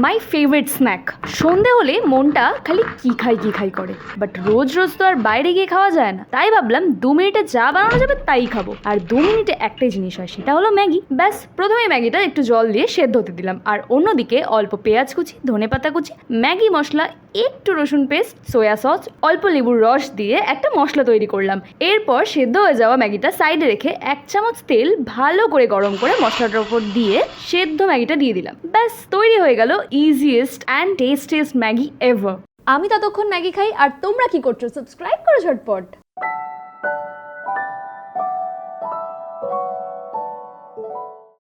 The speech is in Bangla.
My favourite snack. সন্ধে হলে মনটা খালি কি খাই করে, বাট রোজ রোজ তো আর বাইরে গিয়ে খাওয়া যায় না। তাই ভাবলাম 2 মিনিটে যা বানানো যাবে তাই খাবো। আর 2 মিনিটে একটাই জিনিস হয়, সেটা হলো ম্যাগি। ব্যাস, প্রথমে ম্যাগিটা একটু জল দিয়ে সেদ্ধ হতে দিলাম, আর অন্যদিকে অল্প পেঁয়াজ কুচি, ধনেপাতা কুচি, ম্যাগি মশলা, একটু রসুন পেস্ট, সোয়া সস, অল্প লেবুর রস দিয়ে একটা মশলা তৈরি করলাম। এরপর সেদ্ধ হয়ে যাওয়া ম্যাগিটা সাইডে রেখে 1 চামচ তেল ভালো করে গরম করে মশলাটার উপর দিয়ে সেদ্ধ ম্যাগিটা দিয়ে দিলাম। ব্যাস, তৈরি হয়ে গেল ইজিয়েস্ট অ্যান্ড টেস্টিয়েস্ট ম্যাগি এভার। আমি ততক্ষণ ম্যাগি খাই, আর তোমরা কি করছো? সাবস্ক্রাইব করো ঝটপট।